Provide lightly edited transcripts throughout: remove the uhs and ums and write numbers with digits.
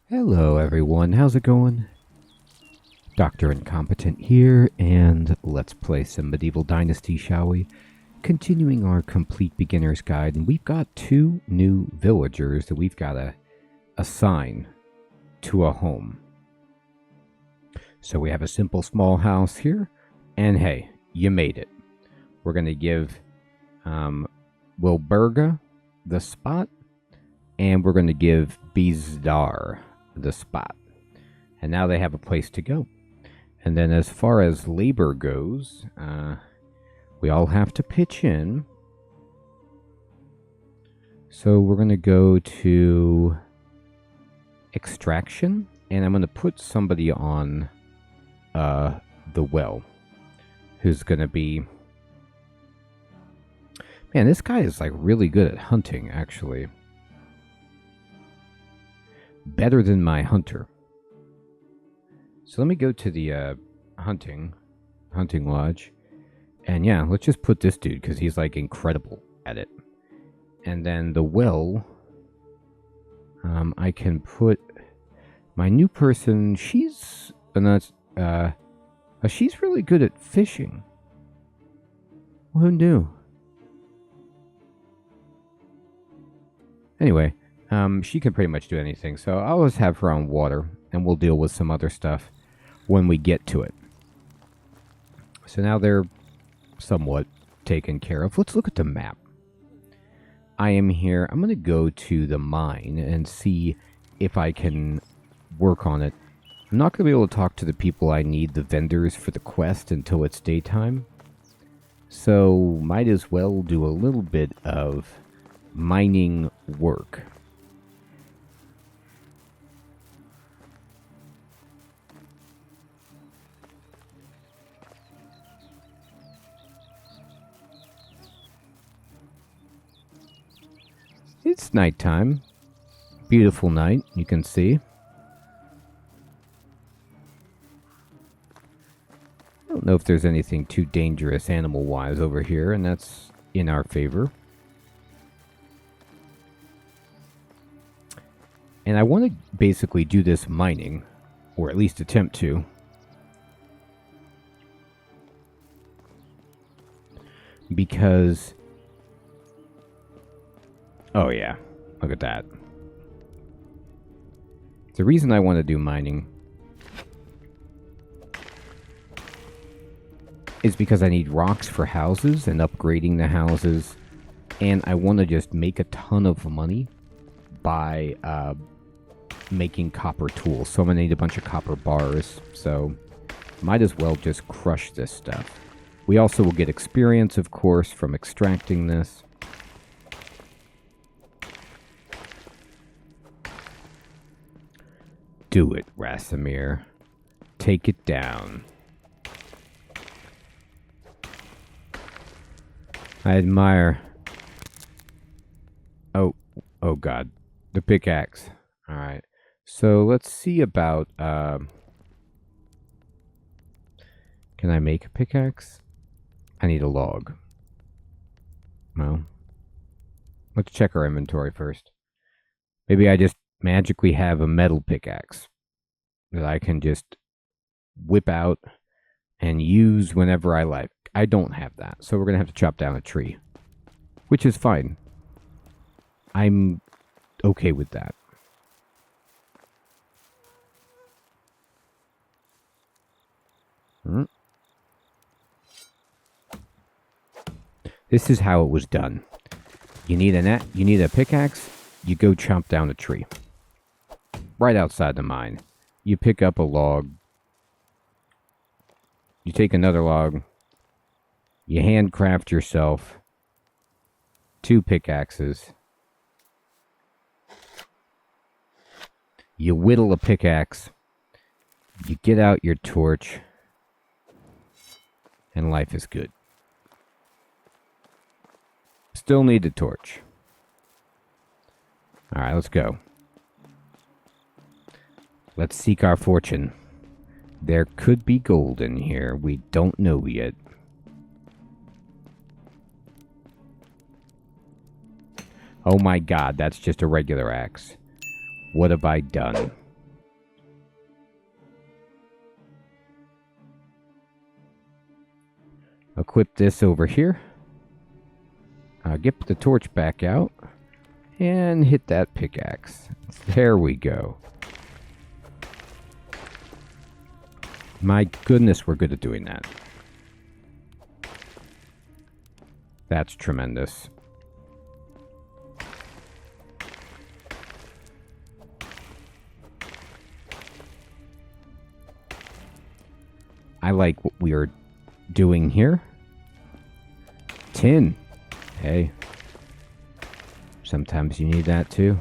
Hello everyone, how's it going? Dr. Incompetent here, and let's play some Medieval Dynasty, shall we? Continuing our complete beginner's guide, and we've got two new villagers that we've got to assign to a home. So we have a simple small house here, and hey, you made it. We're going to give Wilburga the spot, and we're going to give Bizdar the spot. And now they have a place to go. And then as far as labor goes, we all have to pitch in. So we're going to go to extraction, and I'm going to put somebody on the well who's going to be... Man, this guy is like really good at hunting, actually. Better than my hunter. So let me go to the hunting lodge. And yeah, let's just put this dude because he's like incredible at it. And then the well, I can put my new person. She's she's really good at fishing. Well, who knew? Anyway, she can pretty much do anything. So I'll just have her on water, and we'll deal with some other stuff when we get to it. So now they're somewhat taken care of. Let's look at the map. I am here. I'm going to go to the mine and see if I can work on it. I'm not going to be able to talk to the people I need, the vendors for the quest, until it's daytime. So might as well do a little bit of mining work. It's nighttime. Beautiful night, you can see. I don't know if there's anything too dangerous animal-wise over here, and that's in our favor. And I want to basically do this mining, or at least attempt to. Because... oh yeah, look at that. The reason I want to do mining is because I need rocks for houses and upgrading the houses, and I want to just make a ton of money by making copper tools. So I'm going to need a bunch of copper bars, so might as well just crush this stuff. We also will get experience, of course, from extracting this. Do it, Rasamir. Take it down. I admire... Oh god. The pickaxe. Alright. So let's see about... Can I make a pickaxe? I need a log. Well, let's check our inventory first. Maybe I just magically have a metal pickaxe that I can just whip out and use whenever I like. I don't have that, so we're going to have to chop down a tree, which is fine. I'm okay with that. This is how it was done. You need a pickaxe, you go chop down a tree. Right outside the mine. You pick up a log. You take another log. You handcraft yourself 2 pickaxes. You whittle a pickaxe. You get out your torch. And life is good. Still need the torch. Alright, let's go. Let's seek our fortune. There could be gold in here. We don't know yet. Oh my god, that's just a regular axe. What have I done? Equip this over here. Get the torch back out. And hit that pickaxe. There we go. My goodness, we're good at doing that. That's tremendous. I like what we are doing here. Tin. Hey. Sometimes you need that too.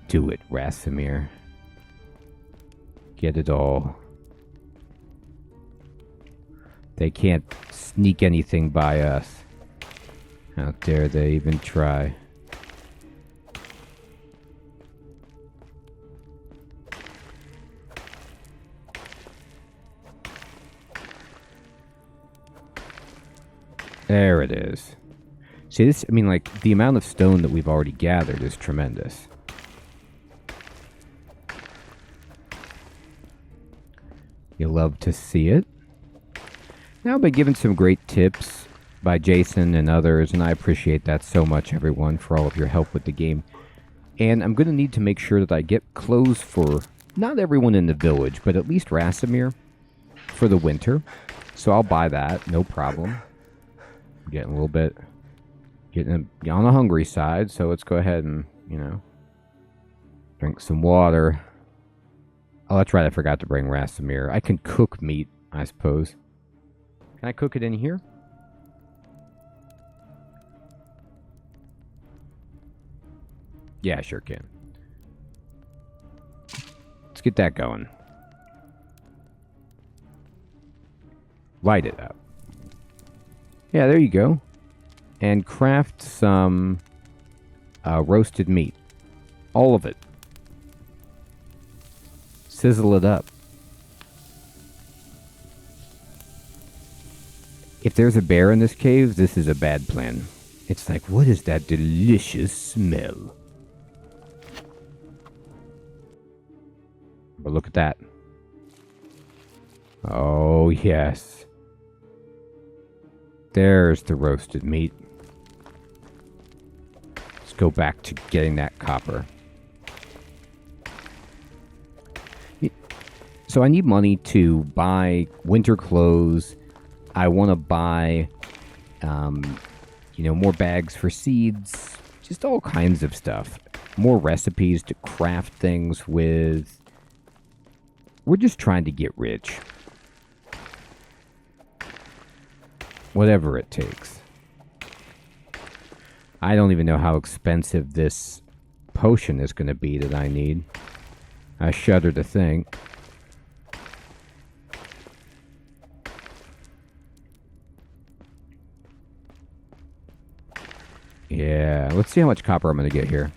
Do it, Rasimir. Get it all. They can't sneak anything by us. How dare they even try. There it is. See, this, I mean, like, the amount of stone that we've already gathered is tremendous. You love to see it. Now, I've been given some great tips by Jason and others, and I appreciate that so much, everyone, for all of your help with the game. And I'm going to need to make sure that I get clothes for not everyone in the village, but at least Rasimir for the winter. So I'll buy that, no problem. I'm getting a little bit... Getting on the hungry side, so let's go ahead and, you know, drink some water. Oh, that's right, I forgot to bring Rasimir. I can cook meat, I suppose. Can I cook it in here? Yeah, I sure can. Let's get that going. Light it up. Yeah, there you go. And craft some roasted meat. All of it. Sizzle it up. If there's a bear in this cave, this is a bad plan. It's like, what is that delicious smell? But look at that. Oh, yes. There's the roasted meat. Let's go back to getting that copper. So I need money to buy winter clothes. I want to buy, you know, more bags for seeds. Just all kinds of stuff. More recipes to craft things with. We're just trying to get rich. Whatever it takes. I don't even know how expensive this potion is going to be that I need. I shudder to think. Yeah, let's see how much copper I'm going to get here.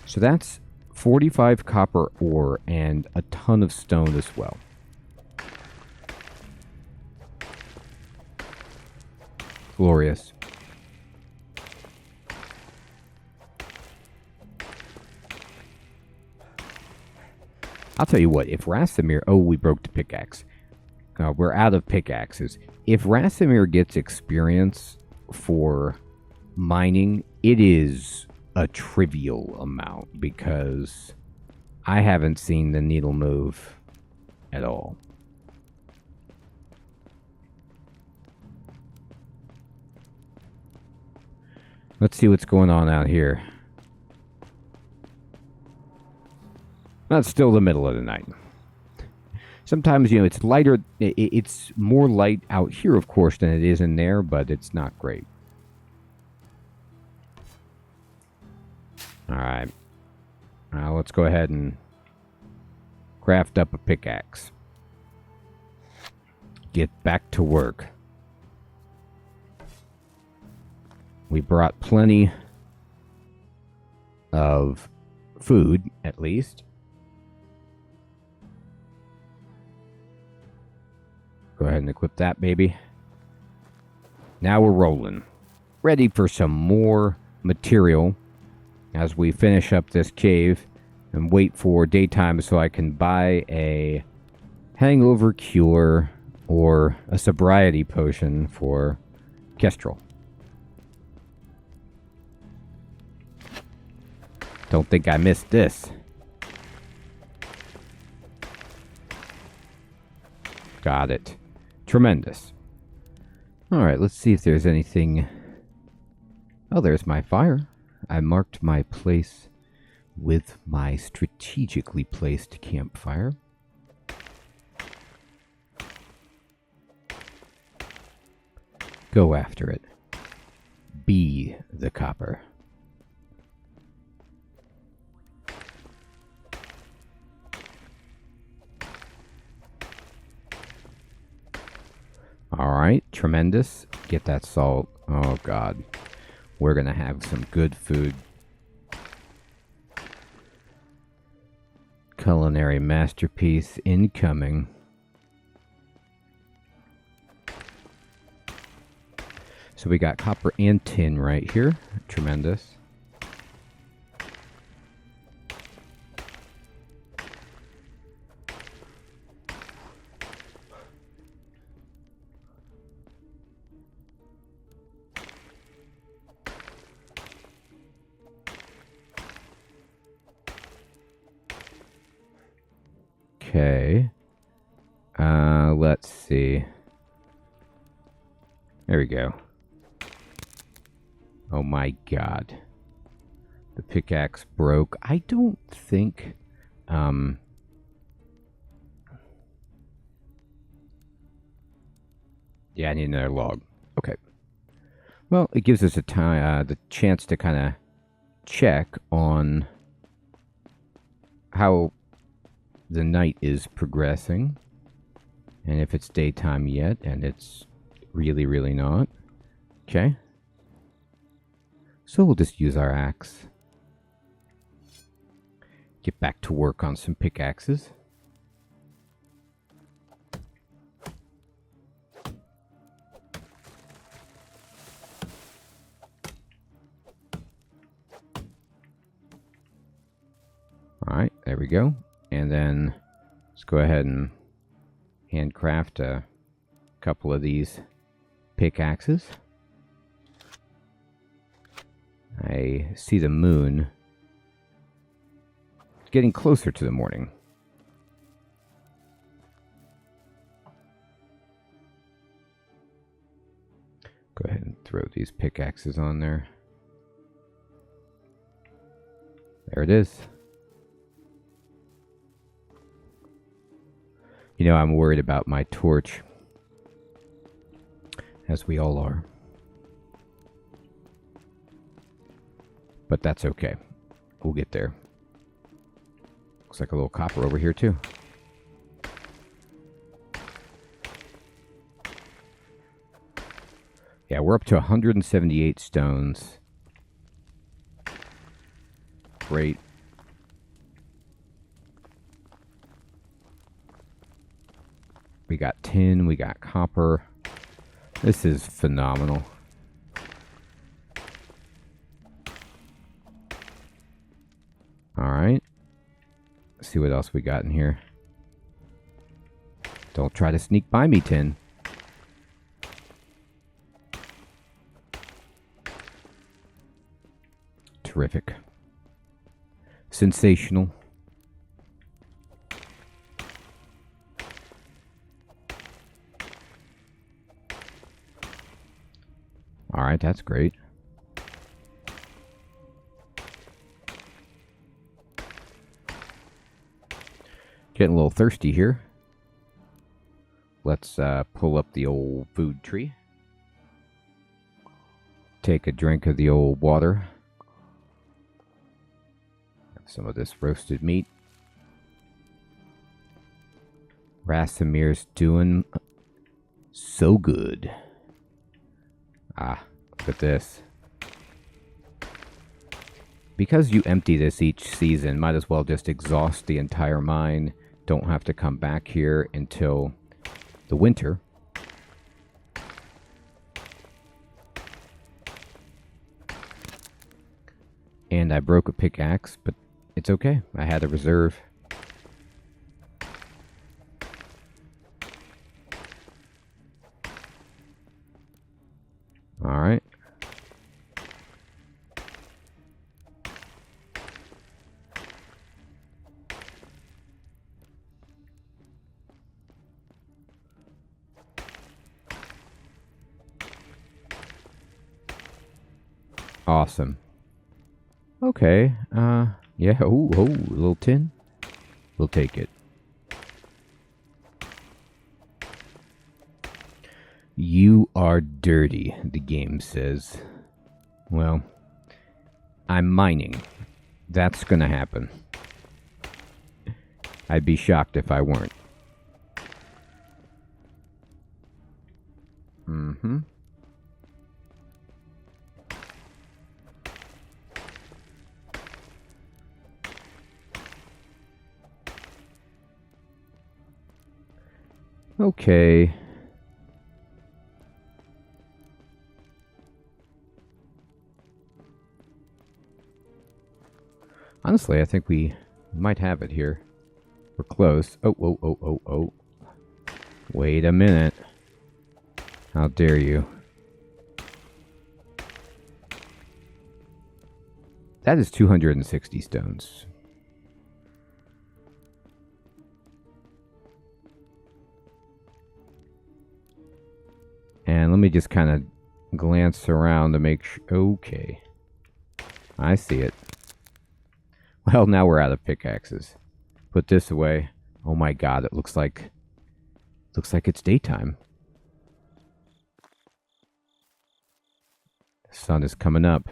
So that's 45 copper ore and a ton of stone as well. Glorious. I'll tell you what, if Rasimir... Oh, we broke the pickaxe. We're out of pickaxes. If Rasimir gets experience for mining, it is a trivial amount because I haven't seen the needle move at all. Let's see what's going on out here. Well, it's still the middle of the night. Sometimes, you know, it's lighter. It's more light out here, of course, than it is in there, but it's not great. All right. Now let's go ahead and craft up a pickaxe. Get back to work. We brought plenty of food, at least. Go ahead and equip that, baby. Now we're rolling. Ready for some more material as we finish up this cave and wait for daytime so I can buy a hangover cure or a sobriety potion for Kestrel. Don't think I missed this. Got it. Tremendous. Alright, let's see if there's anything. Oh, there's my fire. I marked my place with my strategically placed campfire. Go after it. Be the copper. Alright, tremendous. Get that salt. Oh god. We're gonna have some good food. Culinary masterpiece incoming. So we got copper and tin right here. Tremendous. Okay. Let's see. There we go. Oh my god. The pickaxe broke. I don't think, yeah, I need another log. Okay. Well, it gives us a time, the chance to kind of check on how the night is progressing, and if it's daytime yet, and it's really, really not. Okay. So we'll just use our axe. Get back to work on some pickaxes. Alright, there we go. And then let's go ahead and handcraft a couple of these pickaxes. I see the moon getting closer to the morning. Go ahead and throw these pickaxes on there. There it is. You know, I'm worried about my torch, as we all are. But that's okay. We'll get there. Looks like a little copper over here, too. Yeah, we're up to 178 stones. Great. We got tin, we got copper. This is phenomenal. Alright. Let's see what else we got in here. Don't try to sneak by me, tin. Terrific. Sensational. Alright, that's great. Getting a little thirsty here. Let's pull up the old food tree. Take a drink of the old water. Have some of this roasted meat. Rasomir's doing so good. Ah, look at this. Because you empty this each season, might as well just exhaust the entire mine. Don't have to come back here until the winter. And I broke a pickaxe, but it's okay. I had a reserve. Awesome. Okay. Yeah. Oh, a little tin. We'll take it. You are dirty, the game says. Well, I'm mining. That's gonna happen. I'd be shocked if I weren't. Mm-hmm. Okay. Honestly, I think we might have it here. We're close. Oh. Wait a minute. How dare you? That is 260 stones. And let me just kind of glance around to make sure. Okay. I see it. Well, now we're out of pickaxes. Put this away. Oh my god, it looks like it's daytime. The sun is coming up.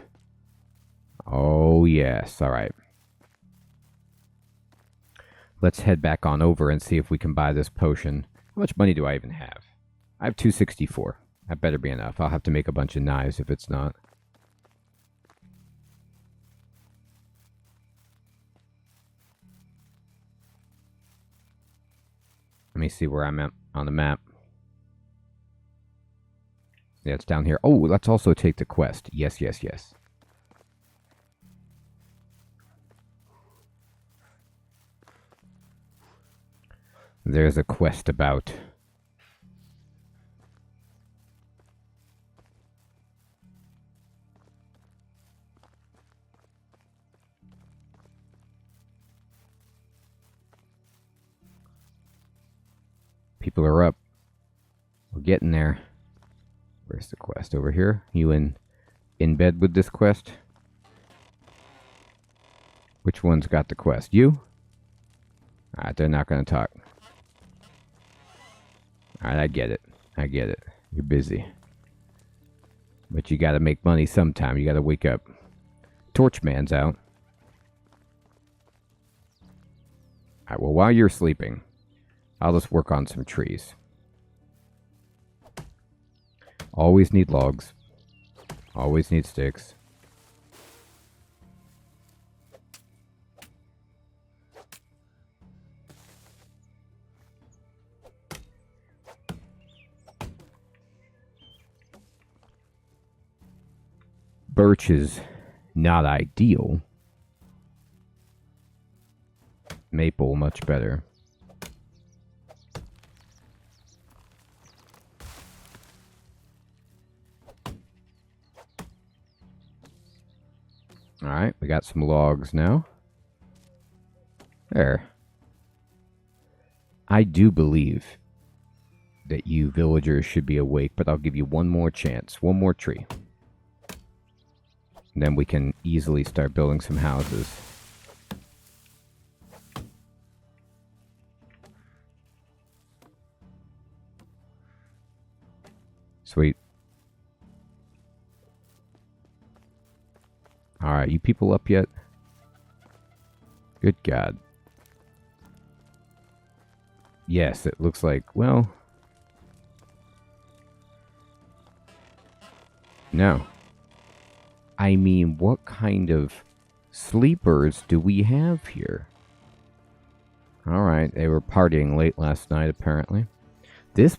Oh yes, alright. Let's head back on over and see if we can buy this potion. How much money do I even have? I have 264. That better be enough. I'll have to make a bunch of knives if it's not. Let me see where I'm at on the map. Yeah, it's down here. Oh, let's also take the quest. Yes. There's a quest about. People are up. We're getting there. Where's the quest? Over here? You in bed with this quest? Which one's got the quest? You? Alright, they're not going to talk. Alright, I get it. You're busy. But you gotta make money sometime. You gotta wake up. Torchman's out. Alright, well, while you're sleeping, I'll just work on some trees. Always need logs. Always need sticks. Birch is not ideal. Maple, much better. Alright, we got some logs now. There. I do believe that you villagers should be awake, but I'll give you one more chance. One more tree. And then we can easily start building some houses. Sweet. Alright, you people up yet? Good God. Yes, it looks like, well... No. I mean, what kind of sleepers do we have here? Alright, they were partying late last night, apparently. This...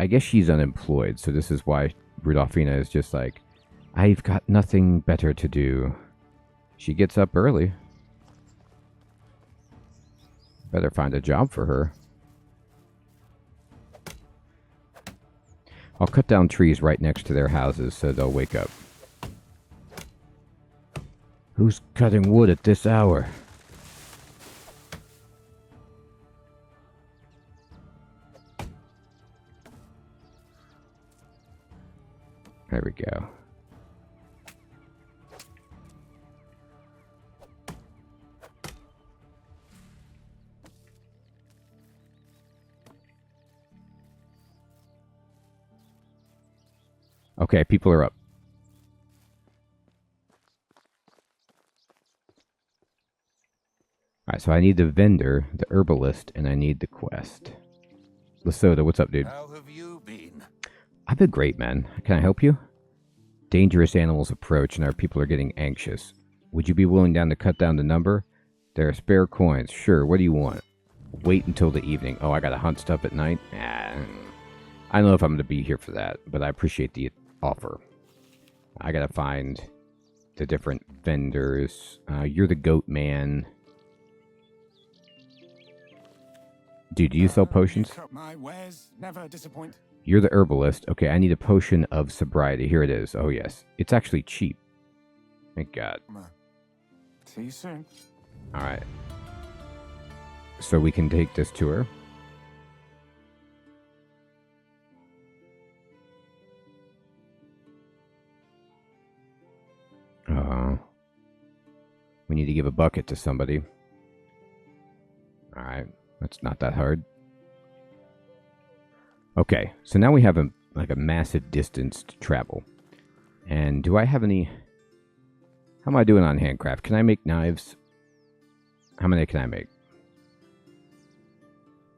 I guess she's unemployed, so this is why Rudolphina is just like, I've got nothing better to do. She gets up early. Better find a job for her. I'll cut down trees right next to their houses so they'll wake up. Who's cutting wood at this hour? There we go. Okay, people are up. Alright, so I need the vendor, the herbalist, and I need the quest. Lesotho, what's up, dude? How have you been? I've been great, man. Can I help you? Dangerous animals approach and our people are getting anxious. Would you be willing to cut down the number? There are spare coins. Sure, what do you want? Wait until the evening. Oh, I gotta hunt stuff at night? I don't know if I'm gonna be here for that, but I appreciate the offer. I gotta find the different vendors. You're the goat man. Dude, do you sell potions? My wares never disappoint. You're the herbalist. Okay, I need a potion of sobriety. Here it is. Oh, yes. It's actually cheap. Thank God. See you soon. Alright. So we can take this to her. We need to give a bucket to somebody. Alright. That's not that hard. Okay, so now we have a massive distance to travel. And do I have any... How am I doing on handcraft? Can I make knives? How many can I make?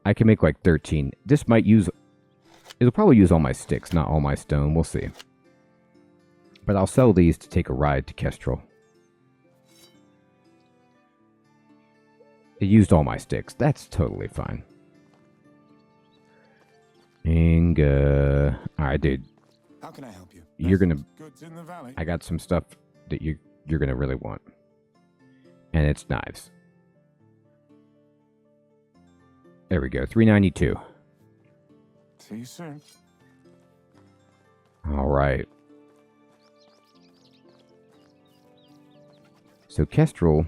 I can make like 13. This might use... It'll probably use all my sticks, not all my stone. We'll see. But I'll sell these to take a ride to Kestrel. It used all my sticks. That's totally fine. And, alright, dude. How can I help you? You're gonna... Goods in the valley. I got some stuff that you're gonna really want. And it's knives. There we go. $3.92. See you soon. Alright. So Kestrel...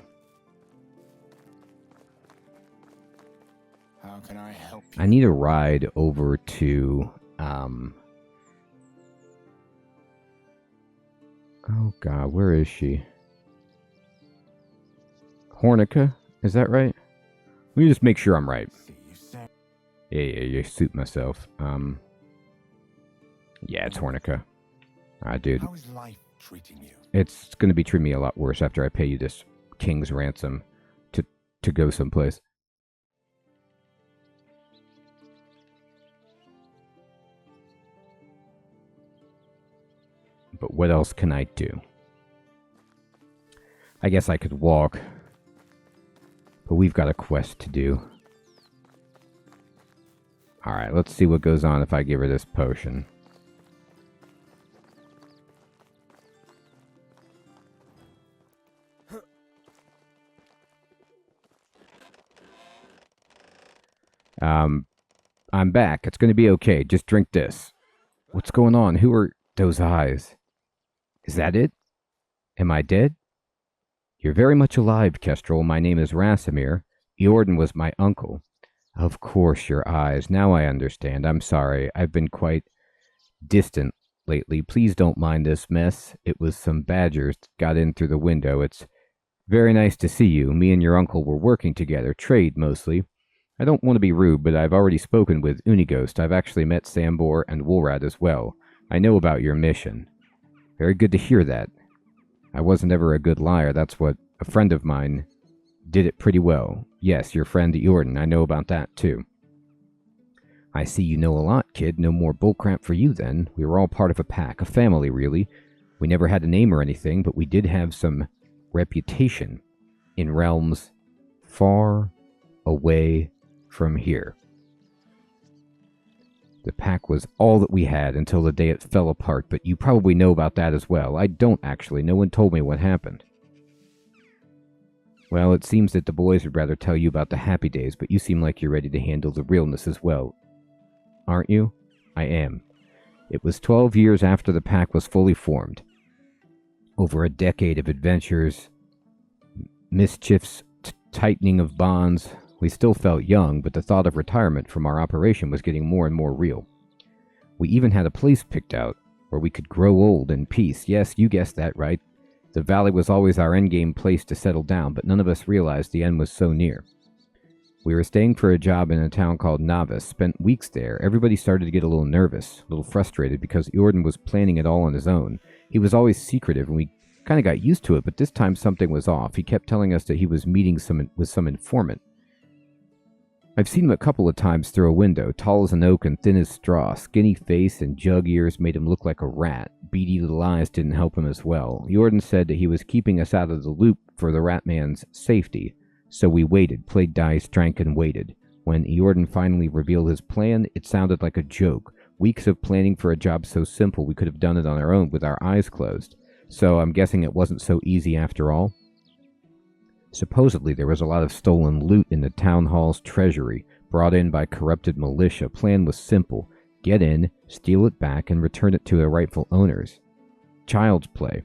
How can I help you? I need a ride over to, oh God, where is she? Hornica? Is that right? Let me just make sure I'm right. Yeah, you suit myself. Yeah, it's Hornica. Alright, dude. How is life treating you? It's gonna be treating me a lot worse after I pay you this king's ransom to go someplace. But what else can I do? I guess I could walk. But we've got a quest to do. Alright, let's see what goes on if I give her this potion. I'm back. It's going to be okay. Just drink this. What's going on? Who are those eyes? Is that it? Am I dead? You're very much alive, Kestrel. My name is Rasimir. Jordan was my uncle. Of course, your eyes. Now I understand. I'm sorry. I've been quite distant lately. Please don't mind this mess. It was some badgers that got in through the window. It's very nice to see you. Me and your uncle were working together. Trade, mostly. I don't want to be rude, but I've already spoken with Unighost. I've actually met Sambor and Woolrat as well. I know about your mission. Very good to hear that. I wasn't ever a good liar. That's what a friend of mine did it pretty well. Yes, your friend Jordan. I know about that, too. I see you know a lot, kid. No more bullcrap for you, then. We were all part of a pack, a family, really. We never had a name or anything, but we did have some reputation in realms far away from here. The pack was all that we had until the day it fell apart, but you probably know about that as well. I don't, actually. No one told me what happened. Well, it seems that the boys would rather tell you about the happy days, but you seem like you're ready to handle the realness as well. Aren't you? I am. It was 12 years after the pack was fully formed. Over a decade of adventures, mischiefs, tightening of bonds. We still felt young, but the thought of retirement from our operation was getting more and more real. We even had a place picked out where we could grow old in peace. Yes, you guessed that right. The valley was always our endgame place to settle down, but none of us realized the end was so near. We were staying for a job in a town called Navis, spent weeks there. Everybody started to get a little nervous, a little frustrated, because Jordan was planning it all on his own. He was always secretive, and we kind of got used to it, but this time something was off. He kept telling us that he was meeting with some informant. I've seen him a couple of times through a window, tall as an oak and thin as straw. Skinny face and jug ears made him look like a rat. Beady little eyes didn't help him as well. Jordan said that he was keeping us out of the loop for the rat man's safety. So we waited, played dice, drank, and waited. When Jordan finally revealed his plan, it sounded like a joke. Weeks of planning for a job so simple we could have done it on our own with our eyes closed. So I'm guessing it wasn't so easy after all. Supposedly there was a lot of stolen loot in the town hall's treasury, brought in by corrupted militia. Plan was simple. Get in, steal it back, and return it to the rightful owners. Child's play.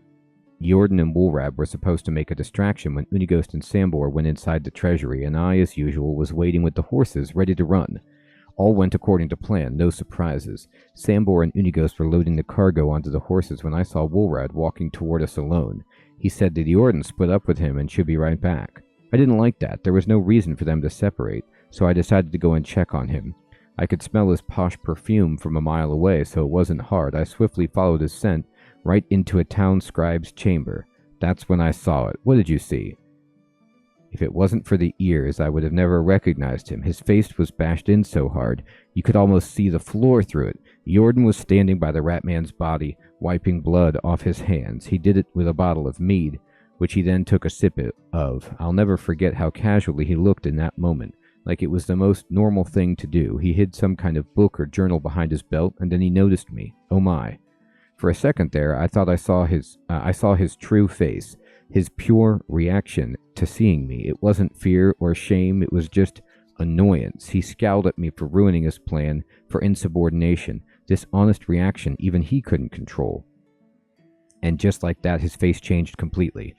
Jordan and Woolrab were supposed to make a distraction when Unighost and Sambor went inside the treasury, and I, as usual, was waiting with the horses, ready to run. All went according to plan, no surprises. Sambor and Unighost were loading the cargo onto the horses when I saw Woolrad walking toward us alone. He said that Jordan split up with him and should be right back. I didn't like that. There was no reason for them to separate, so I decided to go and check on him. I could smell his posh perfume from a mile away, so it wasn't hard. I swiftly followed his scent right into a town scribe's chamber. That's when I saw it. What did you see? If it wasn't for the ears, I would have never recognized him. His face was bashed in so hard, you could almost see the floor through it. Jordan was standing by the rat man's body, wiping blood off his hands. He did it with a bottle of mead, which he then took a sip of. I'll never forget how casually he looked in that moment, like it was the most normal thing to do. He hid some kind of book or journal behind his belt, and then he noticed me. Oh my. For a second there, I thought I saw his true face, his pure reaction to seeing me. It wasn't fear or shame, it was just annoyance. He scowled at me for ruining his plan, for insubordination. This honest reaction even he couldn't control. And just like that, his face changed completely.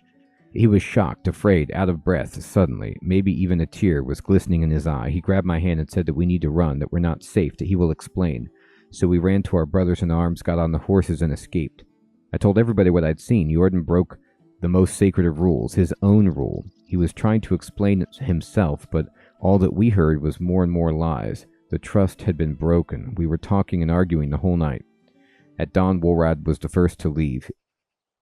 He was shocked, afraid, out of breath, suddenly. Maybe even a tear was glistening in his eye. He grabbed my hand and said that we need to run, that we're not safe, that he will explain. So we ran to our brothers in arms, got on the horses, and escaped. I told everybody what I'd seen. Jordan broke the most sacred of rules, his own rule. He was trying to explain it himself, but all that we heard was more and more lies. The trust had been broken. We were talking and arguing the whole night. At dawn, Woolrad was the first to leave.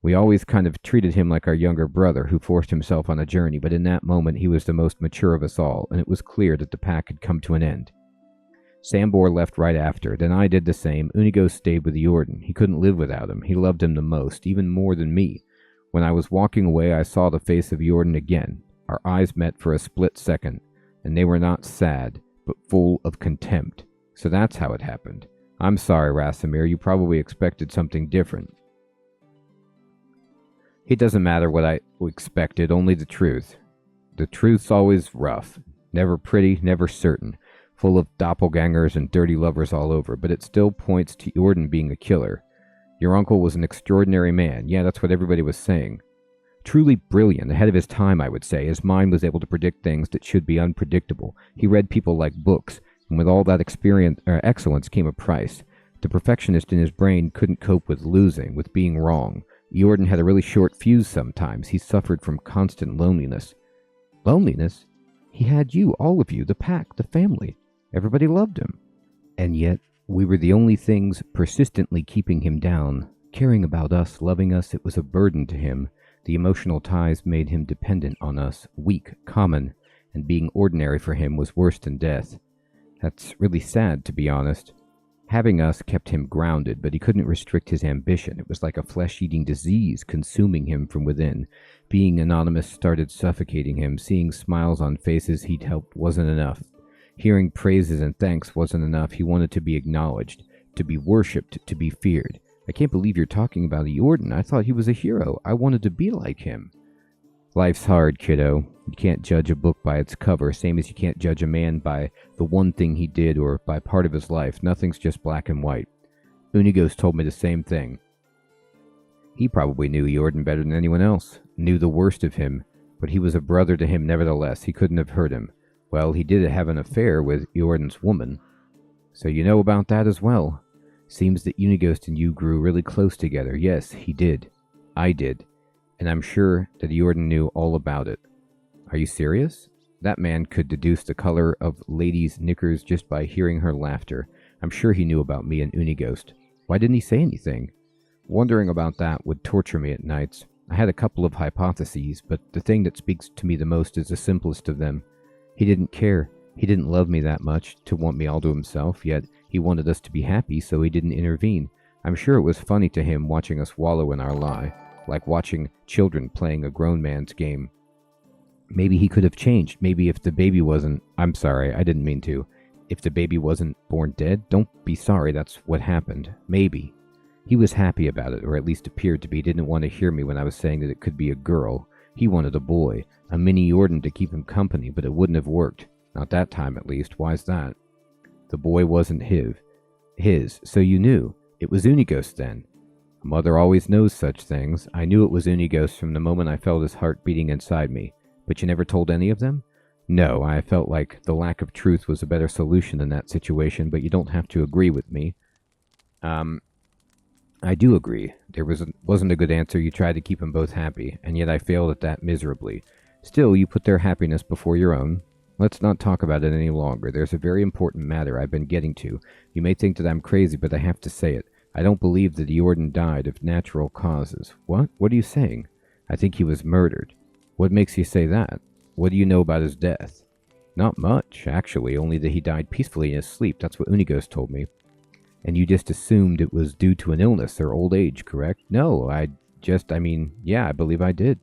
We always kind of treated him like our younger brother who forced himself on a journey, but in that moment he was the most mature of us all, and it was clear that the pack had come to an end. Sambor left right after. Then I did the same. Unighost stayed with Jordan. He couldn't live without him. He loved him the most, even more than me. When I was walking away, I saw the face of Jordan again. Our eyes met for a split second, and they were not sad, but full of contempt. So that's how it happened. I'm sorry, Rasamir. You probably expected something different. It doesn't matter what I expected, only the truth. The truth's always rough. Never pretty, never certain. Full of doppelgangers and dirty lovers all over, but it still points to Jordan being a killer. Your uncle was an extraordinary man. Yeah, that's what everybody was saying. Truly brilliant, ahead of his time, I would say. His mind was able to predict things that should be unpredictable. He read people like books, and with all that excellence came a price. The perfectionist in his brain couldn't cope with losing, with being wrong. Jordan had a really short fuse sometimes. He suffered from constant loneliness. Loneliness? He had you, all of you, the pack, the family. Everybody loved him. And yet, we were the only things persistently keeping him down. Caring about us, loving us, it was a burden to him. The emotional ties made him dependent on us, weak, common, and being ordinary for him was worse than death. That's really sad, to be honest. Having us kept him grounded, but he couldn't restrict his ambition. It was like a flesh-eating disease consuming him from within. Being anonymous started suffocating him. Seeing smiles on faces he'd helped wasn't enough. Hearing praises and thanks wasn't enough. He wanted to be acknowledged, to be worshipped, to be feared. I can't believe you're talking about Jordan. I thought he was a hero. I wanted to be like him. Life's hard, kiddo. You can't judge a book by its cover, same as you can't judge a man by the one thing he did or by part of his life. Nothing's just black and white. Unighost told me the same thing. He probably knew Jordan better than anyone else, knew the worst of him, but he was a brother to him nevertheless. He couldn't have hurt him. Well, he did have an affair with Jordan's woman. So you know about that as well. Seems that Unighost and you grew really close together. Yes, he did. I did. And I'm sure that Jordan knew all about it. Are you serious? That man could deduce the color of ladies' knickers just by hearing her laughter. I'm sure he knew about me and Unighost. Why didn't he say anything? Wondering about that would torture me at nights. I had a couple of hypotheses, but the thing that speaks to me the most is the simplest of them. He didn't care. He didn't love me that much to want me all to himself, yet he wanted us to be happy, so he didn't intervene. I'm sure it was funny to him watching us wallow in our lie, like watching children playing a grown man's game. Maybe he could have changed. Maybe if the baby wasn't... I'm sorry, I didn't mean to. If the baby wasn't born dead, don't be sorry, that's what happened. Maybe. He was happy about it, or at least appeared to be. He didn't want to hear me when I was saying that it could be a girl. He wanted a boy, a mini Jordan to keep him company, but it wouldn't have worked. Not that time, at least. Why's that? The boy wasn't his, so you knew. It was Unighost, then. A mother always knows such things. I knew it was Unighost from the moment I felt his heart beating inside me. But you never told any of them? No, I felt like the lack of truth was a better solution in that situation, but you don't have to agree with me. I do agree. There wasn't a good answer. You tried to keep them both happy, and yet I failed at that miserably. Still, you put their happiness before your own. Let's not talk about it any longer. There's a very important matter I've been getting to. You may think that I'm crazy, but I have to say it. I don't believe that Jordan died of natural causes. What? What are you saying? I think he was murdered. What makes you say that? What do you know about his death? Not much, actually, only that he died peacefully in his sleep. That's what Unighost told me. And you just assumed it was due to an illness or old age, correct? No, yeah, I believe I did.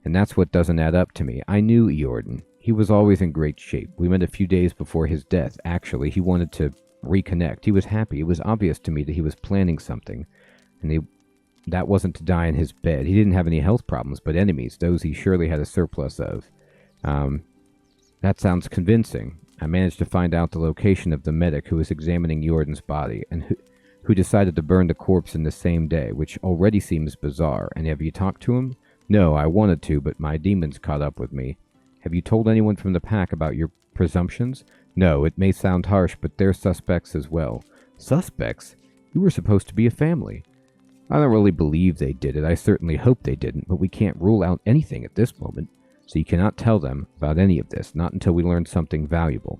And that's what doesn't add up to me. I knew Jordan. He was always in great shape. We met a few days before his death. Actually, he wanted to reconnect. He was happy. It was obvious to me that he was planning something. And that wasn't to die in his bed. He didn't have any health problems, but enemies, those he surely had a surplus of. That sounds convincing. I managed to find out the location of the medic who was examining Jordan's body, and who decided to burn the corpse in the same day, which already seems bizarre. And have you talked to him? No, I wanted to, but my demons caught up with me. Have you told anyone from the pack about your presumptions? No, it may sound harsh, but they're suspects as well. Suspects? You were supposed to be a family. I don't really believe they did it. I certainly hope they didn't, but we can't rule out anything at this moment. So you cannot tell them about any of this, not until we learn something valuable.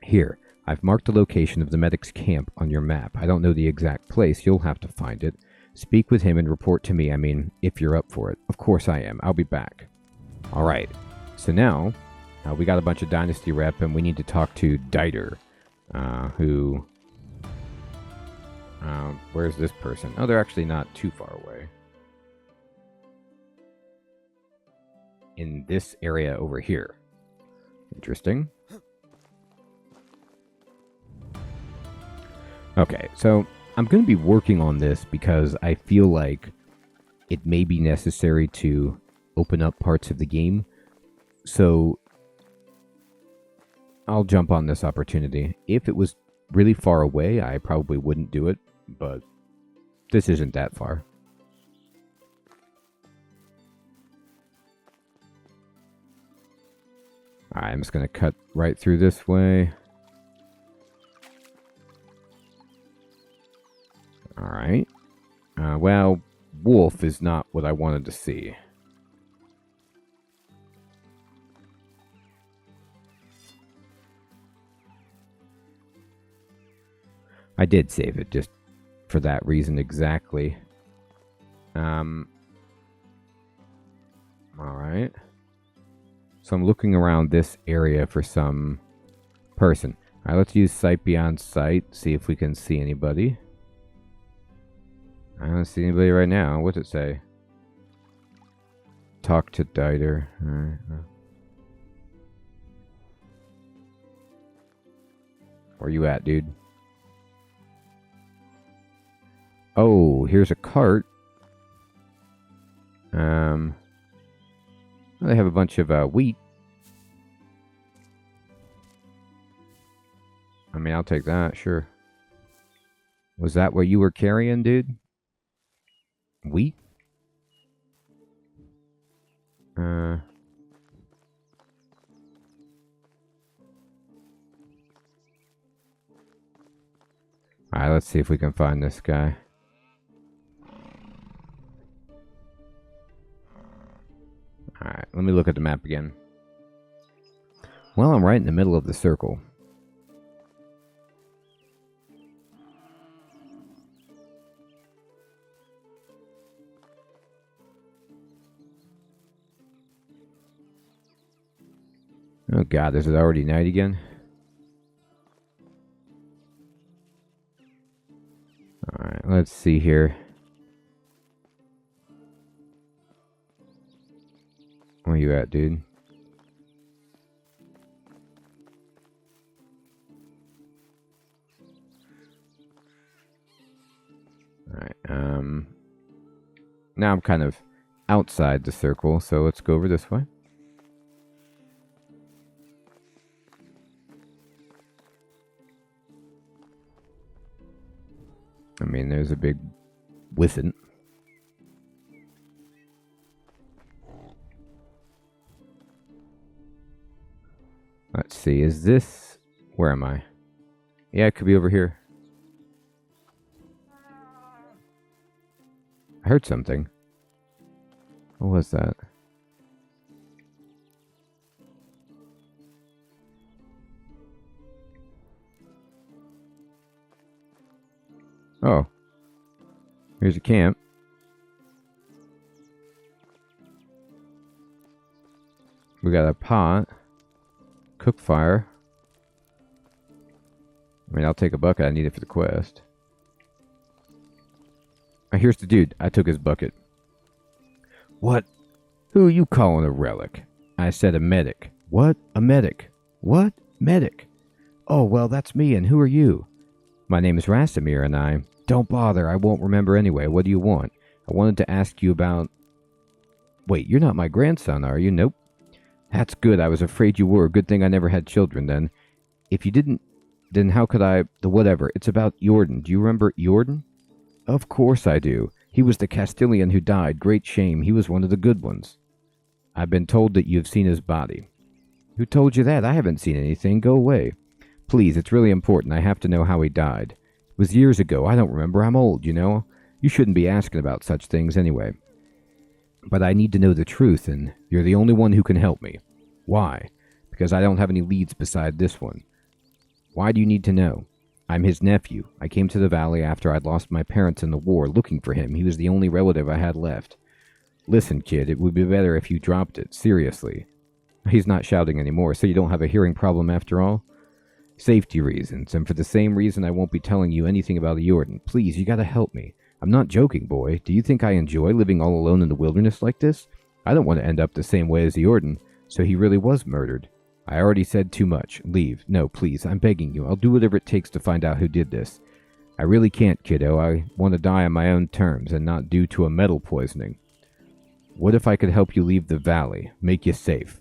Here, I've marked the location of the medic's camp on your map. I don't know the exact place. You'll have to find it. Speak with him and report to me. If you're up for it. Of course I am. I'll be back. Alright. So now, we got a bunch of Dynasty rep, and we need to talk to Diter, who... where's this person? Oh, they're actually not too far away. In this area over here. Interesting. Okay, so I'm going to be working on this because I feel like it may be necessary to open up parts of the game. So I'll jump on this opportunity. If it was really far away, I probably wouldn't do it, but this isn't that far. Alright, I'm just going to cut right through this way. Alright. Well, wolf is not what I wanted to see. I did save it just for that reason exactly. Alright. So I'm looking around this area for some person. Alright, let's use sight beyond sight, see if we can see anybody. I don't see anybody right now. What's it say? Talk to Diter. Alright. Where you at, dude? Oh, here's a cart. They have a bunch of wheat. I'll take that, sure. Was that what you were carrying, dude? Wheat? Alright, let's see if we can find this guy. Alright, let me look at the map again. Well, I'm right in the middle of the circle. Oh god, is it already night again? Alright, let's see here. Where you at, dude? Alright, now I'm kind of outside the circle, so let's go over this way. I mean, there's a big within. Let's see, is this... Where am I? Yeah, it could be over here. I heard something. What was that? Oh. Here's a camp. We got a pot. Cook fire. I mean, I'll take a bucket. I need it for the quest. Oh, here's the dude. I took his bucket. What? Who are you calling a relic? I said a medic. What? A medic. What? Medic. Oh, well, that's me, and who are you? My name is Rastamir, and I... Don't bother, I won't remember anyway. What do you want? I wanted to ask you about... Wait, you're not my grandson, are you? Nope. That's good, I was afraid you were. Good thing I never had children, then. If you didn't, then how could I... The whatever. It's about Jordan. Do you remember Jordan? Of course I do. He was the Castilian who died. Great shame. He was one of the good ones. I've been told that you've seen his body. Who told you that? I haven't seen anything. Go away. Please, it's really important. I have to know how he died. It was years ago. I don't remember. I'm old, you know. You shouldn't be asking about such things anyway. But I need to know the truth, and you're the only one who can help me. Why? Because I don't have any leads beside this one. Why do you need to know? I'm his nephew. I came to the valley after I'd lost my parents in the war, looking for him. He was the only relative I had left. Listen, kid, it would be better if you dropped it. Seriously. He's not shouting anymore, so you don't have a hearing problem after all? Safety reasons, and for the same reason I won't be telling you anything about Jordan. Please, you gotta help me. I'm not joking, boy. Do you think I enjoy living all alone in the wilderness like this? I don't want to end up the same way as Jordan. So he really was murdered. I already said too much. Leave. No, please, I'm begging you. I'll do whatever it takes to find out who did this. I really can't, kiddo. I want to die on my own terms and not due to a metal poisoning. What if I could help you leave the valley? Make you safe?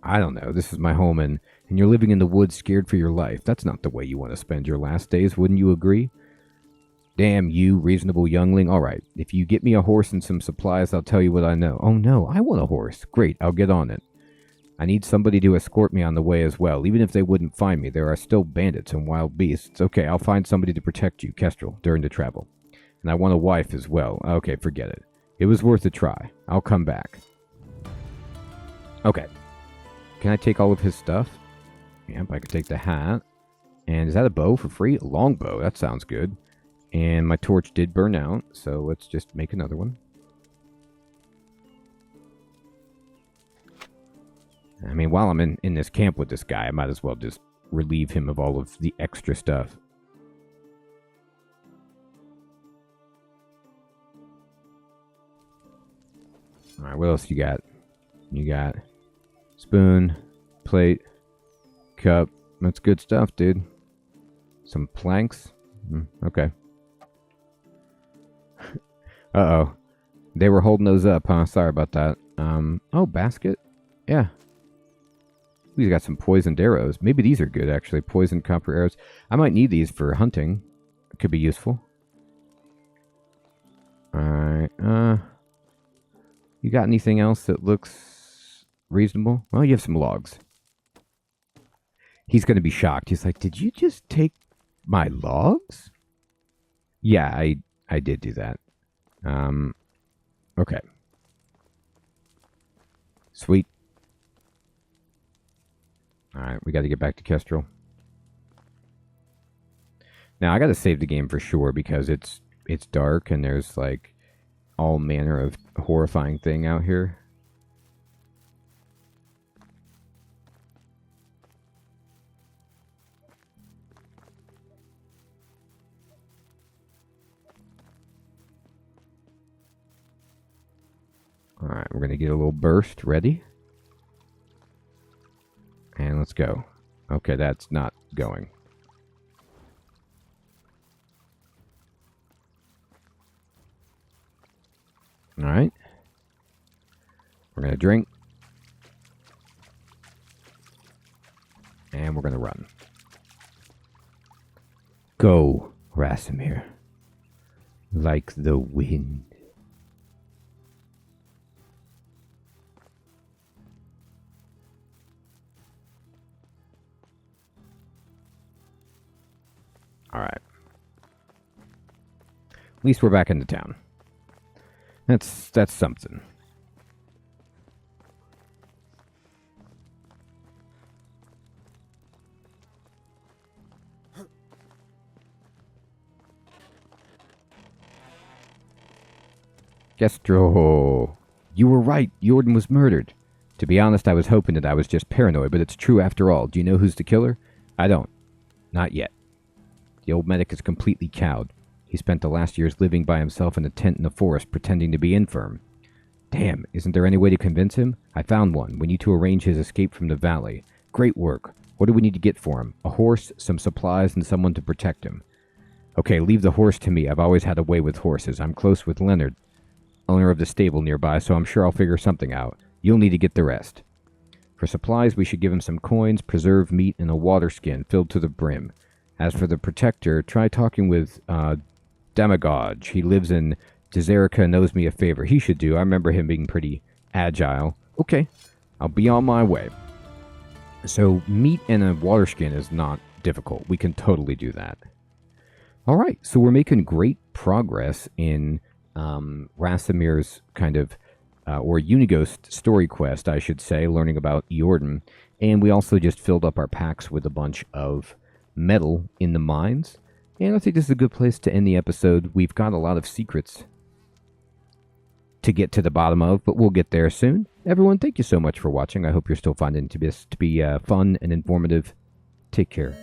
I don't know. This is my home and you're living in the woods scared for your life. That's not the way you want to spend your last days, wouldn't you agree? Damn you, reasonable youngling. All right, if you get me a horse and some supplies, I'll tell you what I know. Oh no, I want a horse. Great, I'll get on it. I need somebody to escort me on the way as well. Even if they wouldn't find me, there are still bandits and wild beasts. Okay, I'll find somebody to protect you, Kestrel, during the travel. And I want a wife as well. Okay, forget it. It was worth a try. I'll come back. Okay. Can I take all of his stuff? Yep, I can take the hat. And is that a bow for free? A long bow. That sounds good. And my torch did burn out, so let's just make another one. I mean, while I'm in this camp with this guy, I might as well just relieve him of all of the extra stuff. Alright, what else you got? You got spoon, plate, cup. That's good stuff, dude. Some planks. Okay. Uh-oh. They were holding those up, huh? Sorry about that. Oh, basket? Yeah. We got some poisoned arrows. Maybe these are good, actually. Poisoned copper arrows. I might need these for hunting. It could be useful. Alright, you got anything else that looks reasonable? Well, you have some logs. He's going to be shocked. He's like, did you just take my logs? Yeah, I did do that. Okay. Sweet. Alright, we got to get back to Kestrel. Now, I got to save the game for sure because it's dark and there's, like, all manner of horrifying thing out here. Alright, we're going to get a little burst ready. And let's go. Okay, that's not going. Alright. We're going to drink. And we're going to run. Go, Rasimir. Like the wind. Alright. At least we're back in the town. That's something. Kestrel. You were right. Jordan was murdered. To be honest, I was hoping that I was just paranoid, but it's true after all. Do you know who's the killer? I don't. Not yet. The old medic is completely cowed. He spent the last years living by himself in a tent in the forest, pretending to be infirm. Damn, isn't there any way to convince him? I found one. We need to arrange his escape from the valley. Great work. What do we need to get for him? A horse, some supplies, and someone to protect him. Okay, leave the horse to me. I've always had a way with horses. I'm close with Leonard, owner of the stable nearby, so I'm sure I'll figure something out. You'll need to get the rest. For supplies, we should give him some coins, preserved meat, and a water skin filled to the brim. As for the protector, try talking with Demagogue. He lives in Deserica and knows me a favor. He should do. I remember him being pretty agile. Okay, I'll be on my way. So meat and a water skin is not difficult. We can totally do that. All right, so we're making great progress in Rasimir's kind of, or Unighost story quest, I should say, learning about Jordan. And we also just filled up our packs with a bunch of metal in the mines. And I think this is a good place to end the episode. We've got a lot of secrets to get to the bottom of, but we'll get there soon. Everyone, thank you so much for watching. I hope you're still finding this to be fun and informative. Take care.